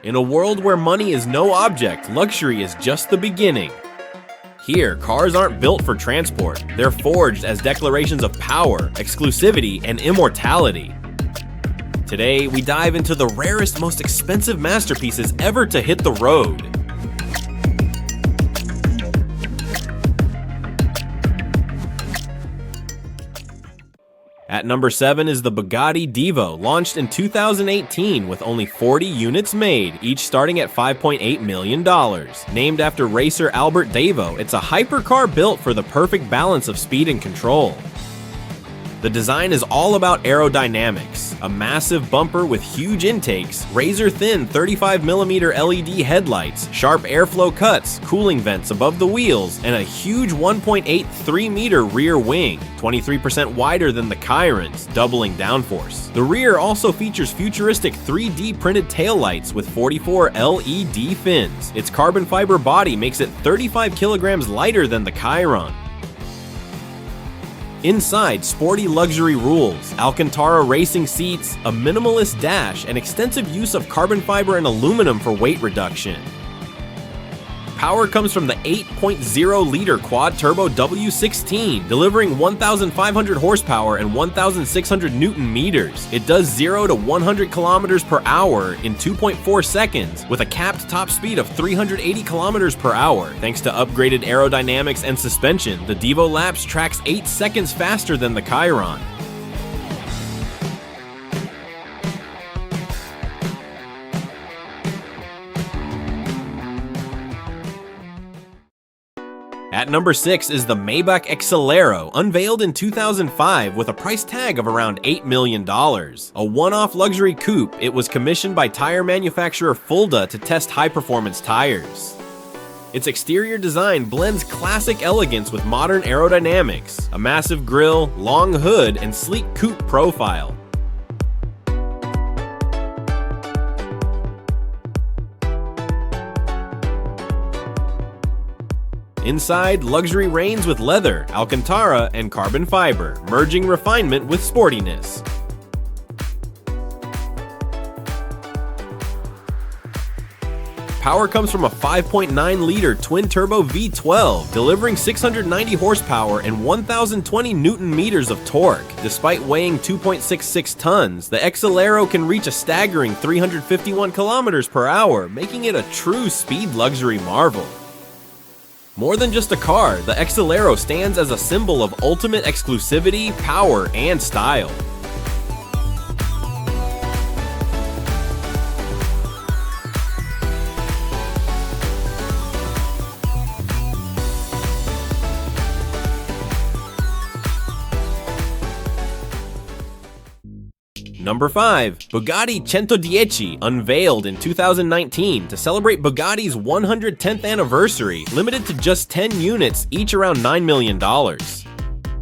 In a world where money is no object, luxury is just the beginning. Here, cars aren't built for transport. They're forged as declarations of power, exclusivity, and immortality. Today, we dive into the rarest, most expensive masterpieces ever to hit the road. At number 7 is the Bugatti Divo, launched in 2018 with only 40 units made, each starting at $5.8 million. Named after racer Albert Devo, it's a hypercar built for the perfect balance of speed and control. The design is all about aerodynamics, a massive bumper with huge intakes, razor-thin 35mm LED headlights, sharp airflow cuts, cooling vents above the wheels, and a huge 1.83-meter rear wing, 23% wider than the Chiron's, doubling downforce. The rear also features futuristic 3D printed taillights with 44 LED fins. Its carbon fiber body makes it 35 kilograms lighter than the Chiron. Inside, sporty luxury rules, Alcantara racing seats, a minimalist dash, and extensive use of carbon fiber and aluminum for weight reduction. Power comes from the 8.0-liter quad-turbo W16, delivering 1,500 horsepower and 1,600 Newton-meters. It does 0 to 100 kilometers per hour in 2.4 seconds, with a capped top speed of 380 kilometers per hour. Thanks to upgraded aerodynamics and suspension, the Divo Laps tracks 8 seconds faster than the Chiron. At number 6 is the Maybach Exelero, unveiled in 2005 with a price tag of around $8 million. A one-off luxury coupe, it was commissioned by tire manufacturer Fulda to test high-performance tires. Its exterior design blends classic elegance with modern aerodynamics, a massive grille, long hood, and sleek coupe profile. Inside, luxury reigns with leather, Alcantara, and carbon fiber, merging refinement with sportiness. Power comes from a 5.9-liter twin-turbo V12, delivering 690 horsepower and 1,020 Newton-meters of torque. Despite weighing 2.66 tons, the Exelero can reach a staggering 351 kilometers per hour, making it a true speed luxury marvel. More than just a car, the Exelero stands as a symbol of ultimate exclusivity, power, and style. Number 5. Bugatti 110, unveiled in 2019 to celebrate Bugatti's 110th anniversary, limited to just 10 units, each around $9 million.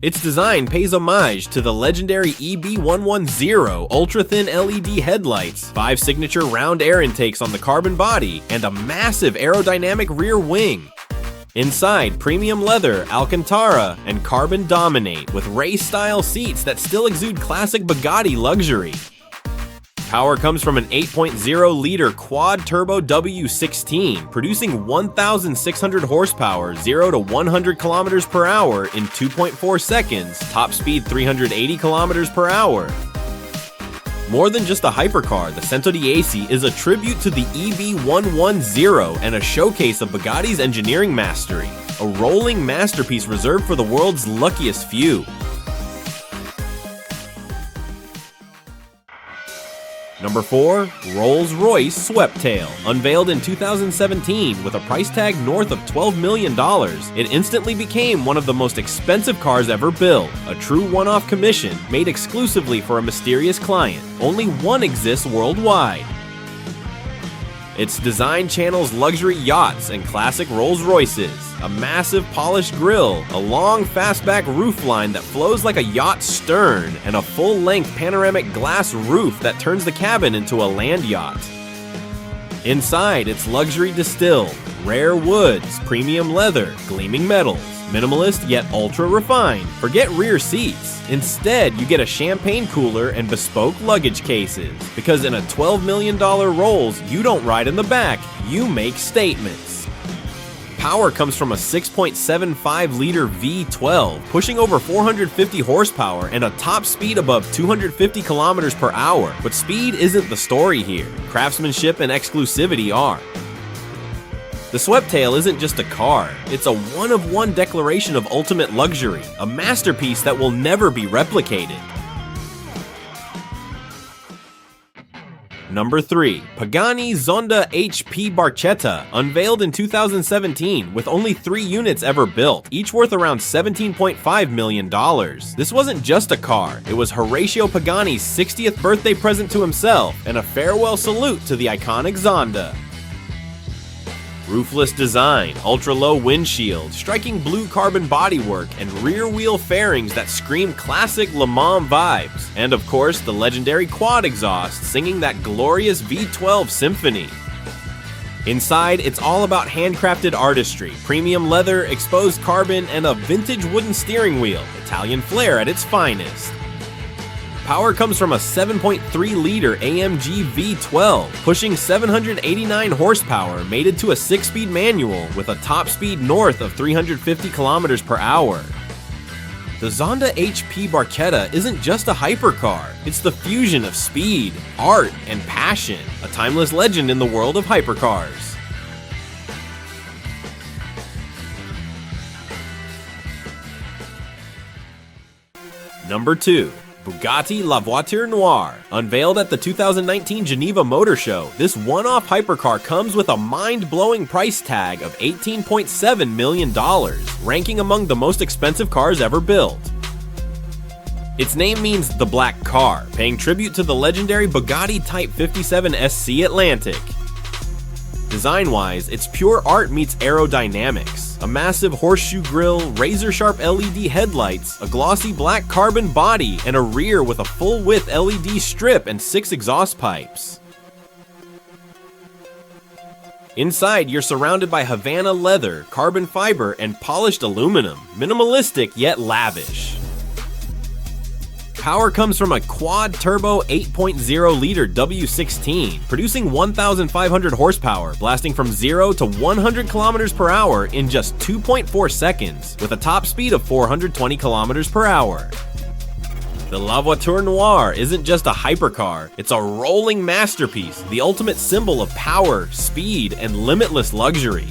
Its design pays homage to the legendary EB110 ultra-thin LED headlights, 5 signature round air intakes on the carbon body, and a massive aerodynamic rear wing. Inside, premium leather, Alcantara, and carbon dominate, with race-style seats that still exude classic Bugatti luxury. Power comes from an 8.0-liter quad-turbo W16, producing 1,600 horsepower, 0 to 100 kilometers per hour in 2.4 seconds, top speed 380 kilometers per hour. More than just a hypercar, the 110 is a tribute to the EB110 and a showcase of Bugatti's engineering mastery, a rolling masterpiece reserved for the world's luckiest few. Number 4. Rolls-Royce Sweptail. Unveiled in 2017 with a price tag north of $12 million, it instantly became one of the most expensive cars ever built, a true one-off commission made exclusively for a mysterious client. Only one exists worldwide. Its design channels luxury yachts and classic Rolls-Royces, a massive polished grille, a long fastback roofline that flows like a yacht's stern, and a full-length panoramic glass roof that turns the cabin into a land yacht. Inside, it's luxury distilled, rare woods, premium leather, gleaming metals, minimalist yet ultra-refined. Forget rear seats. Instead, you get a champagne cooler and bespoke luggage cases. Because in a $12 million Rolls, you don't ride in the back, you make statements. Power comes from a 6.75-liter V12, pushing over 450 horsepower and a top speed above 250 kilometers per hour. But speed isn't the story here. Craftsmanship and exclusivity are. The Sweptail isn't just a car, it's a one-of-one declaration of ultimate luxury, a masterpiece that will never be replicated. Number 3. Pagani Zonda HP Barchetta, unveiled in 2017 with only 3 units ever built, each worth around $17.5 million. This wasn't just a car, it was Horatio Pagani's 60th birthday present to himself and a farewell salute to the iconic Zonda. Roofless design, ultra-low windshield, striking blue carbon bodywork, and rear-wheel fairings that scream classic Le Mans vibes. And of course, the legendary quad exhaust singing that glorious V12 symphony. Inside, it's all about handcrafted artistry, premium leather, exposed carbon, and a vintage wooden steering wheel, Italian flair at its finest. Power comes from a 7.3-liter AMG V12, pushing 789 horsepower, mated to a 6-speed manual with a top speed north of 350 kilometers per hour. The Zonda HP Barchetta isn't just a hypercar, it's the fusion of speed, art, and passion, a timeless legend in the world of hypercars. Number 2. Bugatti La Voiture Noire. Unveiled at the 2019 Geneva Motor Show, this one-off hypercar comes with a mind-blowing price tag of $18.7 million, ranking among the most expensive cars ever built. Its name means the black car, paying tribute to the legendary Bugatti Type 57 SC Atlantic. Design-wise, it's pure art meets aerodynamics. A massive horseshoe grille, razor-sharp LED headlights, a glossy black carbon body, and a rear with a full-width LED strip and 6 exhaust pipes. Inside, you're surrounded by Havana leather, carbon fiber, and polished aluminum, minimalistic yet lavish. Power comes from a quad-turbo 8.0-liter W16, producing 1,500 horsepower, blasting from 0 to 100 kilometers per hour in just 2.4 seconds, with a top speed of 420 kilometers per hour. The La Voiture Noire isn't just a hypercar, it's a rolling masterpiece, the ultimate symbol of power, speed, and limitless luxury.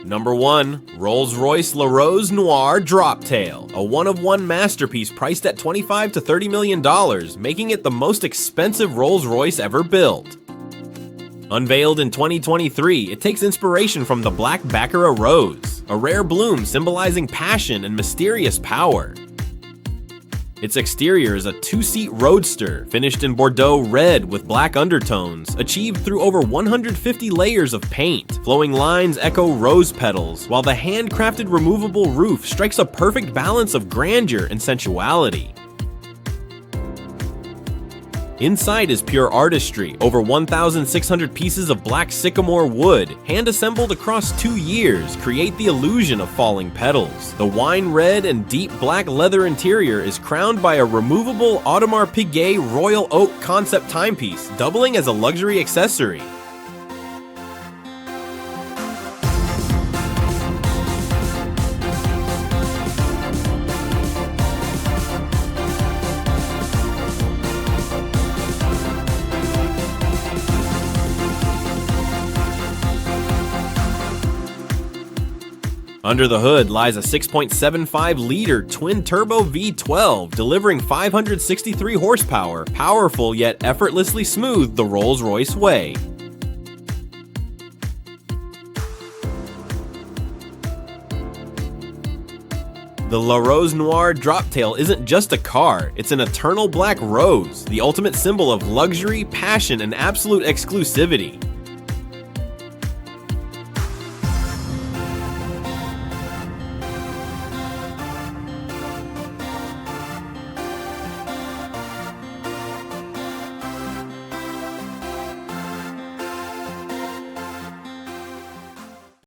Number 1. Rolls-Royce La Rose Noire Droptail, a one-of-one masterpiece priced at $25 to $30 million, making it the most expensive Rolls-Royce ever built. Unveiled in 2023, it takes inspiration from the Black Baccarat Rose, a rare bloom symbolizing passion and mysterious power. Its exterior is a 2-seat roadster, finished in Bordeaux red with black undertones, achieved through over 150 layers of paint. Flowing lines echo rose petals, while the handcrafted removable roof strikes a perfect balance of grandeur and sensuality. Inside is pure artistry, over 1,600 pieces of black sycamore wood, hand-assembled across 2 years, create the illusion of falling petals. The wine red and deep black leather interior is crowned by a removable Audemars Piguet Royal Oak concept timepiece, doubling as a luxury accessory. Under the hood lies a 6.75-liter twin-turbo V12, delivering 563 horsepower, powerful yet effortlessly smooth the Rolls-Royce way. The La Rose Noire Droptail isn't just a car, it's an eternal black rose, the ultimate symbol of luxury, passion, and absolute exclusivity.